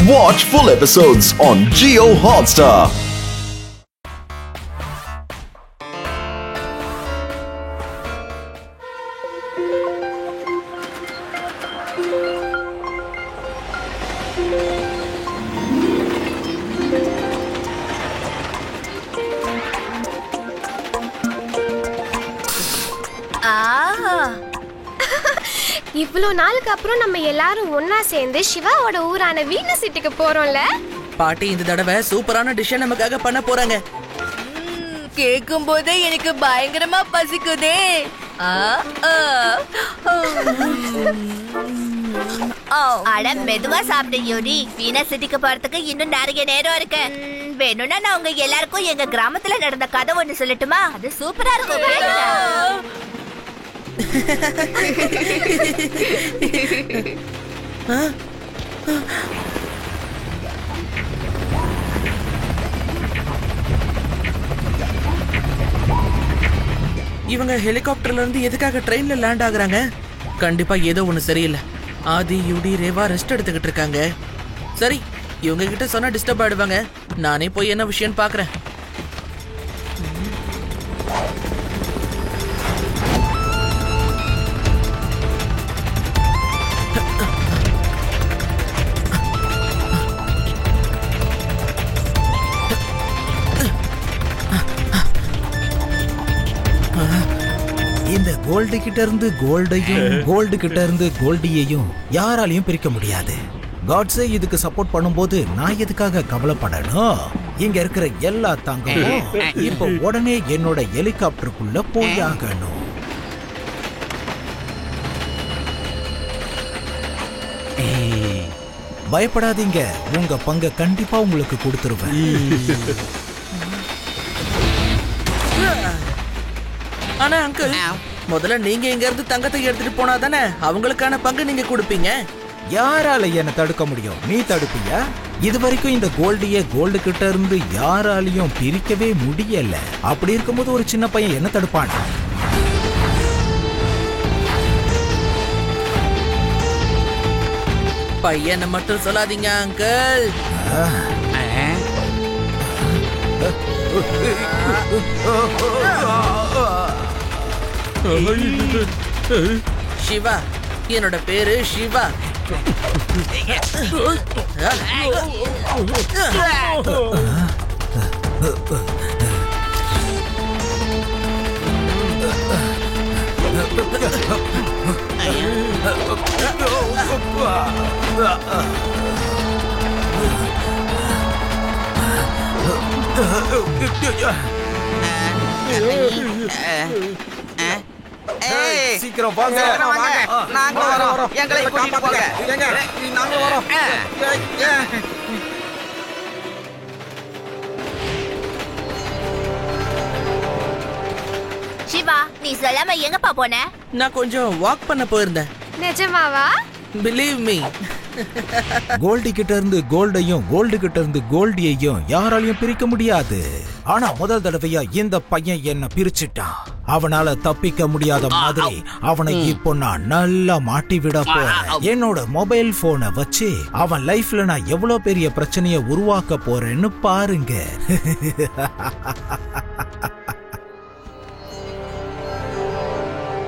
Watch full episodes on Jio Hotstar. இவ்ளோ நாளுக்கு அப்புறம் நம்ம எல்லாரும் ஒன்னா சேர்ந்து சிவாவோட ஊரான வீனஸ் சிட்டிக்கு போறோம்ல. பாட்டி இந்த தடவை சூப்பரான டிஷ் நமக்காக பண்ண போறாங்க. கேக்கும் போதே எனக்கு பயங்கரமா பசிக்குதே. அட மெதுவா சாப்பிடு யூரி. வீனஸ் சிட்டிக்கு போறதுக்கு இன்னும் நிறைய நேரம் இருக்கு. வேணும்னா நான் உங்க எல்லாருக்கும் எங்க கிராமத்துல நடந்த கதை ஒண்ணு சொல்லட்டுமா? அது சூப்பரா இருக்கும். இவங்க ஹெலிகாப்டர்ல இருந்து எதுக்காக ட்ரெயின்ல லேண்ட் ஆகுறாங்க? கண்டிப்பா ஏதோ ஒண்ணு சரியில்லை. ஆதி யூடி ரேவா ரெஸ்ட் எடுத்துக்கிட்டு இருக்காங்க. சரி, இவங்க கிட்ட சொன்னா டிஸ்டர்ப் ஆயிடுவாங்க. நானே போய் என்ன விஷயம் பாக்குறேன். இந்த கோல்டு கிட்ட இருந்து கோல்டையும் கோல்டு கிட்ட இருந்து கோல்டியையும் யாராலையும் பிரிக்க முடியாது. காட்ஸே இதுக்கு சப்போர்ட் பண்ணும்போது நான் எதுக்காக கவலைப்படணும்? இங்க இருக்கிற எல்லா தங்கமும் இப்ப உடனே என்னோட ஹெலிகாப்டருக்குள்ள போய் ஆகணும். பயப்படாதீங்க, உங்க பங்க கண்டிப்பா உங்களுக்கு கொடுத்துருவேன். ஆனா அங்கிள், முதல்ல நீங்க இங்க இருந்து தங்கத்தை எடுத்துட்டு போனா தானே அவங்களுக்கான பங்கு நீங்க கொடுப்பீங்க. யாரால என்ன தடுக்க முடியும்? நீ தடுப்பியா? இது வரைக்கும் இந்த கோல்டிய கோல்டு கிட்ட இருந்து யாராலையும் பிரிக்கவே முடியல. அப்படி இருக்கும்போது ஒரு சின்ன பையன் என்ன தடுப்பானா? பையனை மட்டும் சொல்லாதீங்க அங்கிள். சிவா, என்னோட பேரு சிவா. சீக்கிரம் வாங்க. நாங்க வரோம். எங்களை கூட்டிட்டு போங்க. நாங்க வரோம். சிவா, நீ சொல்லாம எங்கப்பா போன? நான் கொஞ்சம் வாக் பண்ண போயிருந்தேன். நிஜமாவா? Believe me. கோல்டு கிட்ட இருந்து கோல்டையும் கோல்டு கிட்ட இருந்து கோல்டியையும் யாராலையும் பிரிக்க முடியாது. ஆனா முதல் தடவையா இந்த பையன் என்ன பிரிச்சுட்டான். அவனால தப்பிக்க முடியாத மாதிரி அவனை இப்போ நான் நல்லா மாட்டி விட போறேன். என்னோட மொபைல் போனை வச்சு அவன் லைஃப்ல நான் எவ்வளவு பெரிய பிரச்சனைய உருவாக்க போறேன்னு பாருங்க.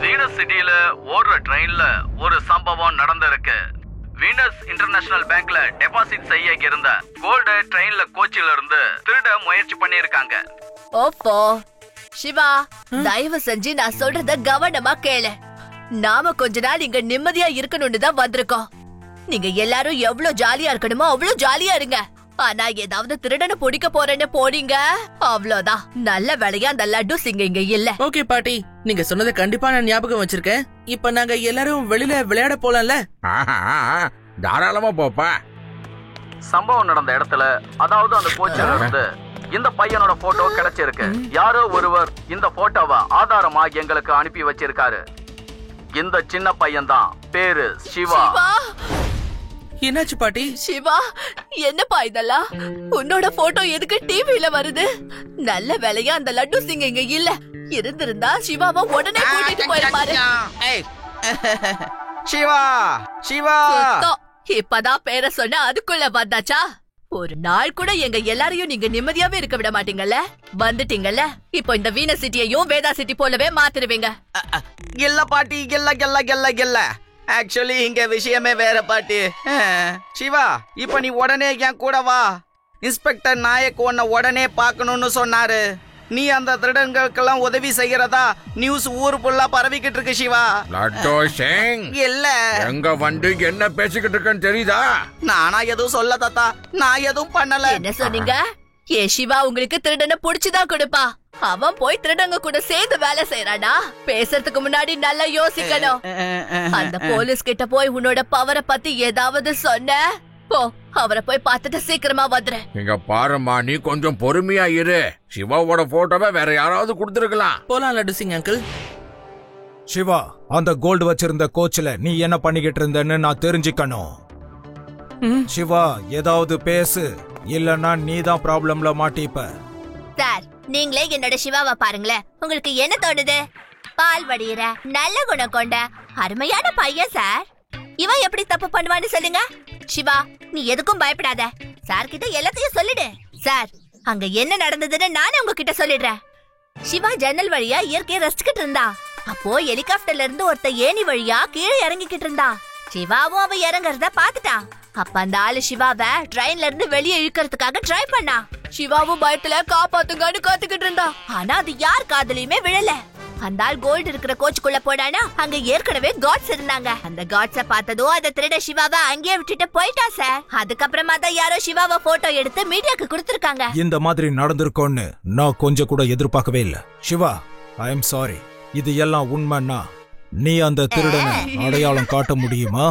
வீனஸ் சிட்டில ஓடுற ட்ரெயின்ல ஒரு சம்பவம் நடந்திருக்கு. வீனஸ் இன்டர்நேஷனல் பேங்க்ல டெபாசிட் செய்ய இருந்த கோல்டு ட்ரெயின்ல கோச்சில இருந்து திருட முயற்சி பண்ணிருக்காங்க. ஓப்போ சிவா, தயவு செஞ்சு நான் சொல்றத கவனமா கேளு. நாம கொஞ்ச நாள் இங்க நிம்மதியா இருக்கணும்னு தான் வந்திருக்கோம். நீங்க எல்லாரும் எவ்வளவு ஜாலியா இருக்கணுமோ அவ்வளவு ஜாலியா இருங்க. ஆனா ஏதாவது திருடனை பிடிக்க போறேன்னு போனீங்க, அவ்வளவுதான். நல்ல வேலையா அந்த லட்டு சிங்க இங்க இல்ல. ஓகே பாட்டி, நீங்க சொன்னதை கண்டிப்பா நான் ஞாபகம் வச்சிருக்கேன். இப்ப நாங்க எல்லாரும் வெளியில விளையாட போலாம்ல? தாராளமா போப்பா. சம்பவம் நடந்த இடத்துல, அதாவது அந்த கோச்சில இருந்து இந்த பையனோட போட்டோ கிடைச்சிருக்கு. யாரோ ஒருவர் இந்த போட்டோவை ஆதாரமா எங்களுக்கு அனுப்பி வச்சிருக்காரு. இந்த சின்ன பையன் தான், பேரு சிவா. என்னாச்சு பாட்டி? சிவா, என்னப்பா இதெல்லாம்? உன்னோட போட்டோ எதுக்கு டிவில வருது? நல்ல வேலையா அந்த லட்டு சிங்க இங்க இல்ல. இருந்திருந்தா சிவாவை உடனே கூட்டிட்டு போயிருப்பாரு. சிவா, சிவா, இப்பதான் பேரை சொன்ன அதுக்குள்ள வந்தாச்சா? ஒரு நாள் கூட எங்க எல்லாரையும் நீங்க நிம்மதியாவே இருக்க விட மாட்டீங்கல்ல? வந்துட்டீங்கல்ல, இப்போ இந்த வீண சிட்டியையும் வேதா சிட்டி போலவே மாத்திடுவீங்க. இல்ல பாட்டி, இல்ல. ஆக்சுவலி இங்க விஷயமே வேற பாட்டி. சிவா, இப்ப நீ உடனே என் கூட வா. இன்ஸ்பெக்டர் நாயக் உன்னை உடனே பார்க்கணும்னு சொன்னாரு. நீ அந்த திருடங்களுக்கெல்லாம் உதவி செய்யறதா நியூஸ் ஊர் ஃபுல்லா பரவிக்கிட்டு இருக்கு சிவா. லட்டோ சிங், இல்ல எங்க வந்து என்ன பேசிக்கிட்டு இருக்கேன்னு தெரியுதா? நானா எதுவும் சொல்ல தாத்தா, நான் எதுவும் பண்ணல. என்ன சொன்னீங்க? ஏ சிவா உங்களுக்கு திருடனை புடிச்சுதான் கொடுப்பா. அவன் போய் திருடங்க கூட சேர்ந்து வேலை செய்யறானா? பேசுறதுக்கு முன்னாடி நல்லா யோசிக்கணும். அந்த போலீஸ் கிட்ட போய் உன்னோட பவரை பத்தி ஏதாவது சொன்ன போ, அவரை போய் பார்த்துட்டு சீக்கிரமா வந்துரு. இங்க பாருமா, நீ கொஞ்சம் பொறுமையா இரு. சிவாவோட போட்டோவை வேற யாராவது கொடுத்துருக்கலாம். போலாம் லட்டு சிங் அங்கிள். சிவா, அந்த கோல்டு வச்சிருந்த கோச்ல நீ என்ன பண்ணிக்கிட்டு இருந்தன்னு நான் தெரிஞ்சுக்கணும். சிவா, ஏதாவது பேசு, இல்லன்னா நீ தான் ப்ராப்ளம்ல மாட்டிப்ப. சார், நீங்களே என்னோட சிவாவை பாருங்களேன். உங்களுக்கு என்ன தோணுது? பால் வடிகிற நல்ல குணம் கொண்ட அருமையான பையன் சார். இவன் எப்படி தப்பு பண்ணுவான்னு சொல்லுங்க. சிவா, நீ எதுக்கும் பயப்படாத. சார் கிட்ட எல்லாத்தையும் சொல்லிடு. சார், அங்க என்ன நடந்ததுன்னு நானே உங்ககிட்ட சொல்லிடுறேன். சிவா ஜன்னல் வழியா இயற்கையை ரசிச்சுக்கிட்டு இருந்தா. அப்போ ஹெலிகாப்டர்ல இருந்து ஒருத்த ஏணி வழியா கீழே இறங்கிக்கிட்டு இருந்தான். சிவாவும் அவ இறங்குறத பாத்துட்டான். அப்ப அந்த ஆளு சிவாவை ட்ரெயின்ல இருந்து வெளியே இழுக்கிறதுக்காக ட்ரை பண்ணா. சிவாவும் பயத்துல காப்பாத்துங்கன்னு காத்துக்கிட்டு இருந்தா. ஆனா அது யார் காதலையுமே விழல. அந்த ஆள் கோல்டு இருக்கிற கோச்சுக்குள்ள போடானா, அங்க ஏற்கனவே காட்ஸ் இருந்தாங்க. அந்த காட்ஸ பார்த்ததும் அந்த திருட சிவாவை அங்கேயே விட்டுட்டு போயிட்டா சார். அதுக்கப்புறமா தான் யாரோ சிவாவை போட்டோ எடுத்து மீடியாக்கு கொடுத்திருக்காங்க. இந்த மாதிரி நடந்திருக்கோன்னு நான் கொஞ்சம் கூட எதிர்பார்க்கவே இல்ல. Siva, I am sorry. இது எல்லாம் உண்மைன்னா நீ அந்த திருடனை அடையாளம் காட்ட முடியுமா?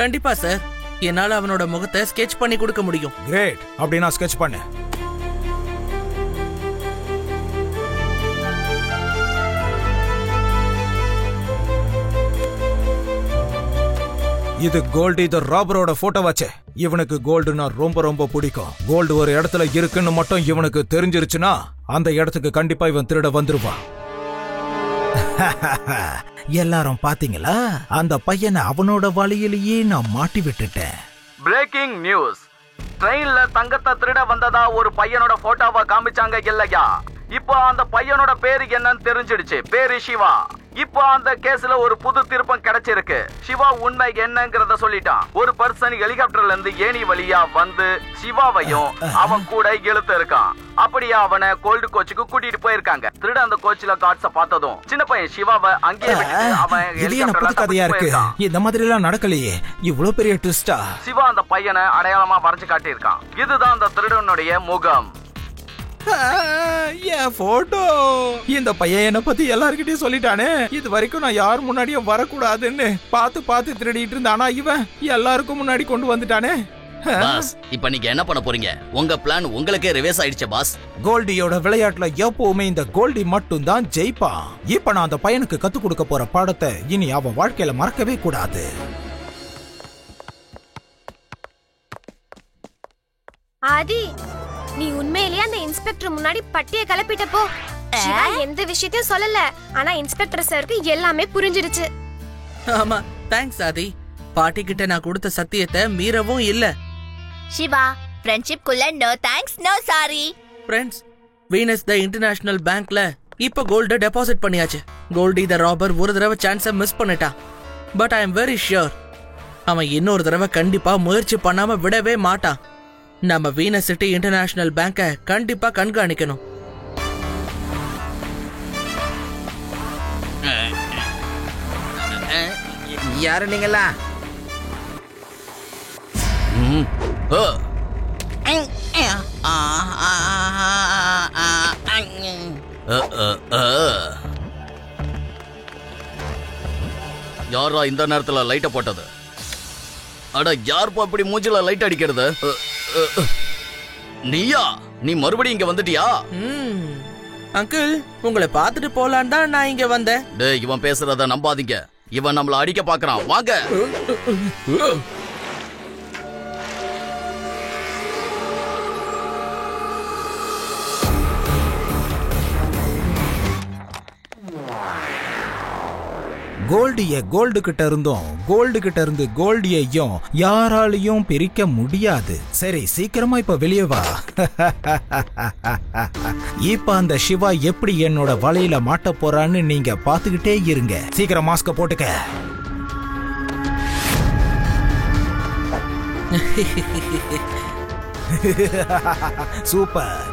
கண்டிப்பா சார், என்னால அவனோட முகத்தை ஸ்கெட்ச் பண்ணி கொடுக்க முடியும். கிரேட், அப்படின்னா ஸ்கெட்ச் பண்ணு. இது கோல்டி தி ராபரோட போட்டோ வச்சே. இவனுக்கு கோல்டுனா ரொம்ப ரொம்ப பிடிக்கும். கோல்டு ஒரு இடத்துல இருக்குன்னு மட்டும் இவனுக்கு தெரிஞ்சிருச்சுன்னா அந்த இடத்துக்கு கண்டிப்பா இவன் திருட வந்துருவான். எல்லாரும் பாத்தீங்களா? அந்த பையனை அவனோட வழியிலேயே நான் மாட்டி விட்டுட்டேன். Breaking news. ட்ரெயின்ல தங்கத்தை திருட வந்ததா ஒரு பையனோட போட்டோவை காமிச்சாங்க இல்லையா? இப்போ அந்த பையனோட பேரு என்னன்னு தெரிஞ்சிடுச்சு. பேரு சிவா. இப்போ அந்த கேஸ்ல ஒரு புது திருப்பம் கிடைச்சிருக்கு. சிவா உண்மை என்னங்கறத சொல்லிட்டான். ஒரு பர்சன் ஹெலிகாப்டர்ல இருந்து ஏணி வழியா வந்து சிவாவையும் அவன் கூட இழுத்து இருக்கான். அப்படியே அவனை கோல்டு கோச்சுக்கு கூட்டிட்டு போயிருக்காங்க. திருட அந்த கோச்ல காட்ஸ பார்த்ததும் சின்ன பையன் சிவாவை அங்கேயே விட்டுட்டு அவன் ஹெலிகாப்டர்ல கதையா இருக்கு. இந்த மாதிரி எல்லாம் நடக்கலையே. இவ்வளவு பெரிய ட்விஸ்டா. சிவா அந்த பையனை அடையாளமா வரைஞ்சு காட்டியிருக்கான். இதுதான் அந்த திருடனுடைய முகம். என் போட்டோ. இந்த பையன் என்ன பத்தி எல்லார்கிட்டயும் சொல்லிட்டானே. இது வரைக்கும் நான் யார் முன்னாடியும் வரக்கூடாதுன்னு பார்த்து திருடிட்டு இருந்தானா இவன் எல்லாருக்கும் முன்னாடி கொண்டு வந்துட்டானே. பாஸ், இப்ப நீங்க என்ன பண்ண போறீங்க? உங்க பிளான் உங்களுக்கே ரிவர்ஸ் ஆயிடுச்சு பாஸ். கோல்டியோட விளையாட்டுல எப்பவுமே இந்த கோல்டி மட்டும் தான் ஜெயிப்பான். இப்ப நான் அந்த பையனுக்கு கத்து கொடுக்க போற பாடத்தை இனி அவன் வாழ்க்கையில மறக்கவே கூடாது. ஆதி, நீ உண்மையிலேயே அந்த இன்ஸ்பெக்டர் முன்னாடி பட்டிய கலப்பிட்ட போ. சிவா எந்த விஷயத்தையும் சொல்லல, ஆனா இன்ஸ்பெக்டர் சாருக்கு எல்லாமே புரிஞ்சிடுச்சு. ஆமா, தேங்க்ஸ் ஆதி. பாட்டி கிட்ட நான் கொடுத்த சத்தியத்தை மீறவும் இல்ல. சிவா, ஃப்ரெண்ட்ஷிப் குள்ள no thanks no sorry. Friends, Venus the international பேங்க்ல இப்ப கோல்ட டெபாசிட் பண்ணியாச்சு. கோல்டி தி ராபர் ஒரு தடவை சான்ஸை மிஸ் பண்ணிட்டான். But I am very sure அவன் இன்னொரு தடவை கண்டிப்பா முயற்சி பண்ணாம விடவே மாட்டான். நம்ம வீனஸ் சிட்டி இன்டர்நேஷனல் பேங்கை கண்டிப்பா கண்காணிக்கணும். யாரு நீங்களா? யாரா இந்த நேரத்துல லைட்ட போட்டது? அட, யாருப்பா இப்படி மூஞ்சில லைட் அடிக்கிறது? நீயா? நீ மறுபடியும் இங்க வந்துட்டியா? அங்கிள், உங்களை பார்த்துட்டு போலான் தான் நான் இங்க வந்தேன். டேய், இவன் பேசுறத நம்பாதீங்க. இவன் நம்மள அடிக்க பாக்குறான். வாங்க. கோல்டி கோல்டு கிட்ட இருந்தும் கோல்டு கிட்ட இருந்து கோல்டியையும் யாராலையும் பிரிக்க முடியாது. சரி, சீக்கிரமா இப்ப வெளியே வா. இப்ப அந்த சிவா எப்படி என்னோட வலையில மாட்ட போறான்னு நீங்க பாத்துக்கிட்டே இருங்க. சீக்கிரம் மாஸ்க போட்டுக்க. சூப்பர்.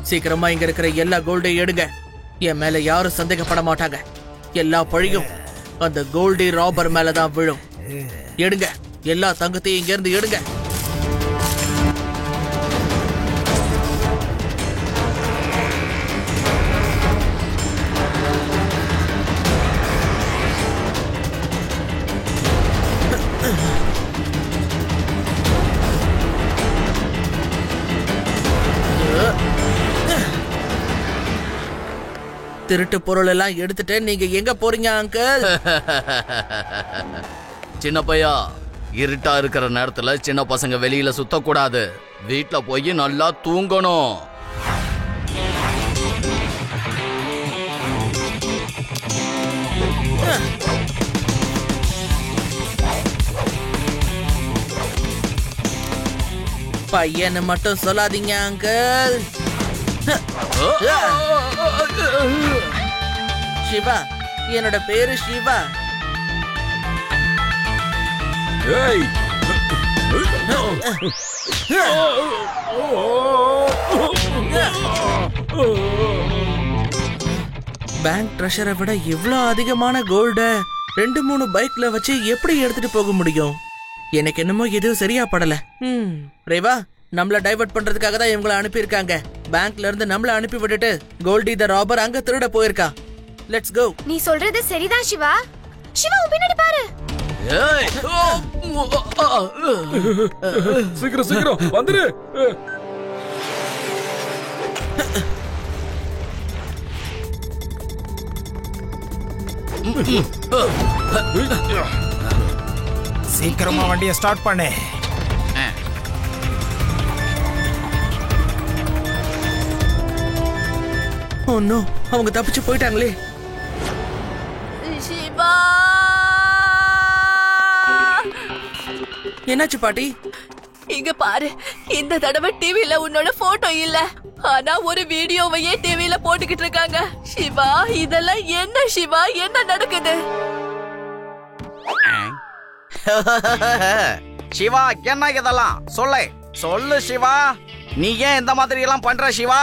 சீக்கிரமா இங்க இருக்கிற எல்லா கோல்டையும் எடுங்க. என் மேல யாரும் சந்தேகப்பட மாட்டாங்க. எல்லா பழியும் அந்த கோல்டி ராபர் மேலதான் விழும். எடுங்க, எல்லா தங்கத்தையும் இங்க இருந்து எடுங்க. திருட்டு பொருள் எல்லாம் எடுத்துட்டு நீங்க எங்க போறீங்க அங்கிள்? சின்ன பையா, இருட்டா இருக்கிற நேரத்துல சின்ன பசங்க வெளியில சுத்தக்கூடாது. வீட்டுல போய் நல்லா தூங்கணும். பையனை மட்டும் சொல்லாதீங்க அங்கிள். சிவா, என்னோட பேரு சிவா. பேங்க் ட்ரெஷரை விட இவ்வளவு அதிகமான கோல்ட 2-3 பைக்ல வச்சு எப்படி எடுத்துட்டு போக முடியும்? எனக்கு என்னமோ எதுவும் சரியா படல. ரேவா, நம்மள டைவர்ட் பண்றதுக்காக தான் இவங்களை அனுப்பியிருக்காங்க. பேங்க்ல இருந்து நம்மள அனுப்பி விட்டுட்டு கோல்டி த ராபர் அங்க திருட போயிருக்கா. Let's go. நீ சொல்றது சரிதான் சிவா. சிவா, உன் பின்னாடி பாரு. சீக்கிரம் சீக்கிரம் வந்துரு. சீக்கிரமா வண்டியை ஸ்டார்ட் பண்ணு. ஓ நோ, அவங்க தப்பிச்சு போயிட்டாங்களே. சிவா, என்னாச்சு பாட்டி? இங்க பாரு, இந்த தடவை டிவில உன்னோட போட்டோ இல்ல, ஆனா ஒரு வீடியோவையே டிவில போட்டுக்கிட்டு இருக்காங்க. சிவா, இதெல்லாம் என்ன சிவா? என்ன நடக்குது? சிவா, என்ன இதெல்லாம்? சொல்லு சிவா. நீ ஏன் இந்த மாதிரி எல்லாம் பண்ற சிவா?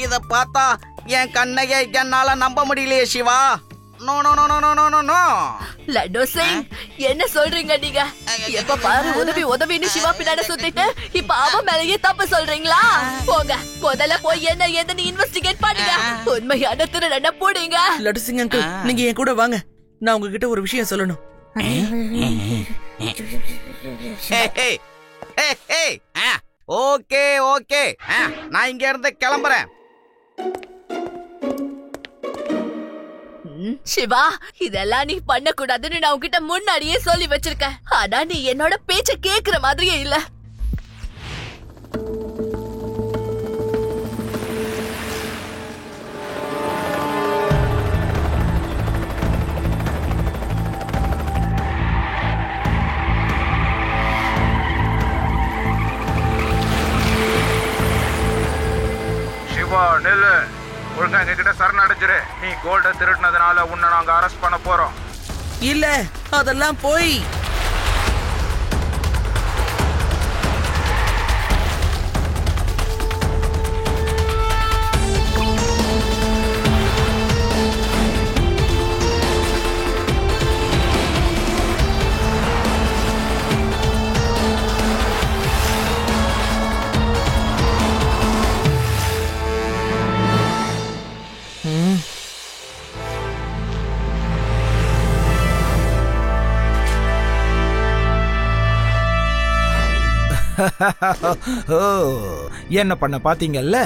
இத பார்த்தா என் கண்ணையே என்னால நம்ப முடியலையே Siva. No no no no no no no. Laddu Singh, என்ன சொல்றீங்க நீங்க? எப்ப பாரு உதவின்னு சிவா பின்னாடி சுத்திட்டு இப்ப அவன் மேலேயே தப்பு சொல்றீங்களா? போங்க, முதல்ல போய் என்ன ஏதுன்னு இன்வெஸ்டிகேட் பண்ணுங்க. உண்மையான திருடனை போடுங்க. லட்டு சிங் அங்கிள், நீங்க என் கூட வாங்க. நான் உங்ககிட்ட ஒரு விஷயம் சொல்லணும். ஓகே ஓகே, நான் இங்க இருந்து கிளம்புறேன். சிவா, இதெல்லாம் நீ பண்ண கூடாதுன்னு நான் உன்கிட்ட முன்னாடியே சொல்லி வச்சிருக்கேன். ஆனா நீ என்னோட பேச்ச கேக்குற மாதிரியே இல்ல. சிவா, நெல்லு. ஒழுங்கா எங்க கிட்ட சரணடைஞ்சிரு. நீ கோல்ட திருடினதுனால உன்னை நாங்க அரெஸ்ட் பண்ண போறோம். இல்ல, அதெல்லாம் போய். என்ன பண்ண பாத்தீங்கல்ல?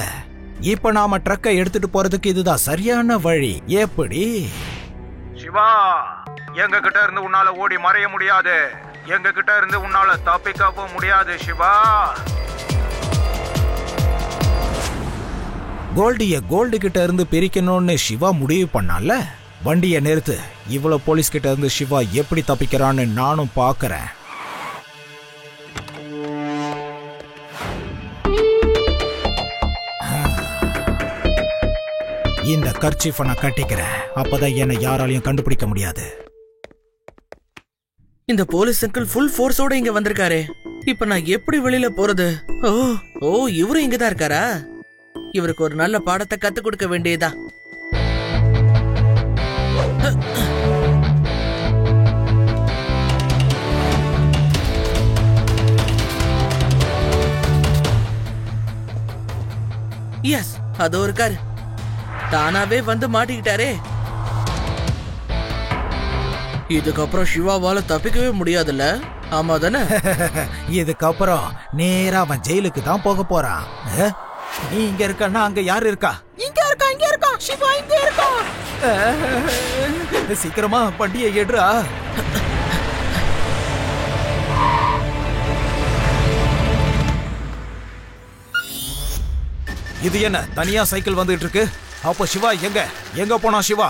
இப்ப நாம ட்ரக்கை எடுத்துட்டு போறதுக்கு இதுதான் சரியான வழி. எப்படி? சிவா, எங்க கிட்ட இருந்து உன்னால ஓடி மறைய முடியாது. எங்க கிட்ட இருந்து உன்னால தப்பிக்கவும் முடியாது சிவா. கோல்டு கிட்ட இருந்து பிரிக்கணும்னு சிவா முடிவு பண்ணால. வண்டியை நிறுத்து. இவ்வளவு போலீஸ் கிட்ட இருந்து சிவா எப்படி தப்பிக்கிறான்னு நானும் பாக்குறேன். இந்த கர்ச்சீஃபை நான் கட்டிக்கிறேன். அப்பதான் என்னை யாராலையும் கண்டுபிடிக்க முடியாது. இந்த போலீஸ் அங்கிள் ஃபுல் ஃபோர்ஸோட இங்க வந்திருக்காரு. இப்ப நான் எப்படி வெளியில போறது? ஓ இவரும் இங்கதான் இருக்காரா? இவருக்கு ஒரு நல்ல பாடத்தை கத்து கொடுக்க வேண்டியதா. எஸ், அதோ இருக்காரு. தானாவே வந்து மாட்டிக்கிட்டாரே. இதுக்கப்புறம் சிவாவால தப்பிக்கவே முடியாதுல்ல? ஆமா தானே? இதுக்கப்புறம் நேரா அவன் ஜெயிலுக்கு தான் போக போறான். நீ இங்க இருக்கன்னா அங்க யாரு இருக்கா? இங்க இருக்கா சிவா, இங்க இருக்கா. சீக்கிரமா வண்டியை எடுறா. இது என்ன தனியா சைக்கிள் வந்துட்டு இருக்கு? அப்போ சிவா எங்க போனா சிவா?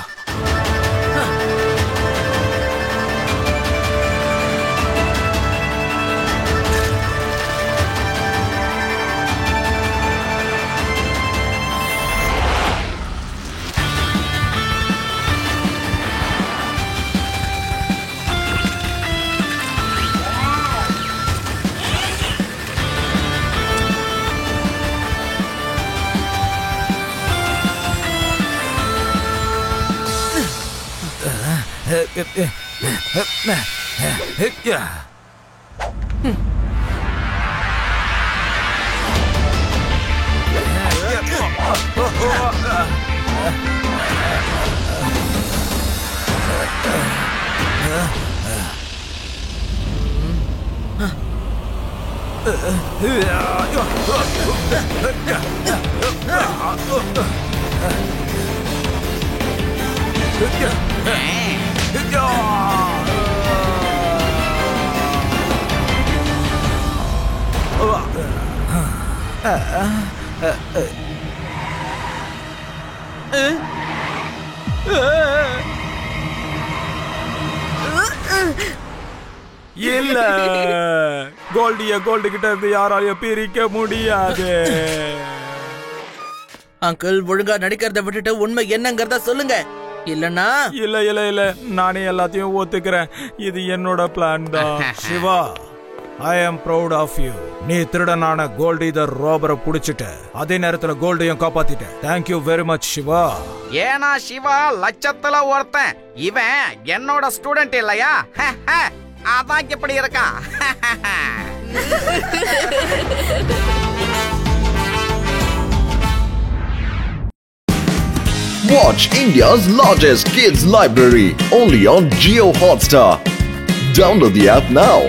இல்ல, கோல்டு கிட்ட இருந்து யாராலையும் பிரிக்க முடியாது. அங்கிள், ஒழுங்கா நடிக்கிறத விட்டுட்டு உண்மை என்னங்கறத சொல்லுங்க. இல்லனா இல்ல நானே எல்லாத்தையும் ஒத்துக்கிறேன். இது என்னோட பிளான் தான். Siva, I am proud of you. நீ திருடனான கோல்டு த ரோபரை புடிச்சிட்ட. அதே நேரத்துல கோல்டையும் காப்பாத்திட்ட. Thank you very much Siva. ஏனா சிவா லட்சத்துல ஒருத்தன். இவன் என்னோட ஸ்டூடெண்ட் இல்லையா? அதான் எப்படி இருக்கான். Watch India's largest kids library only on Jio Hotstar. Download the app now.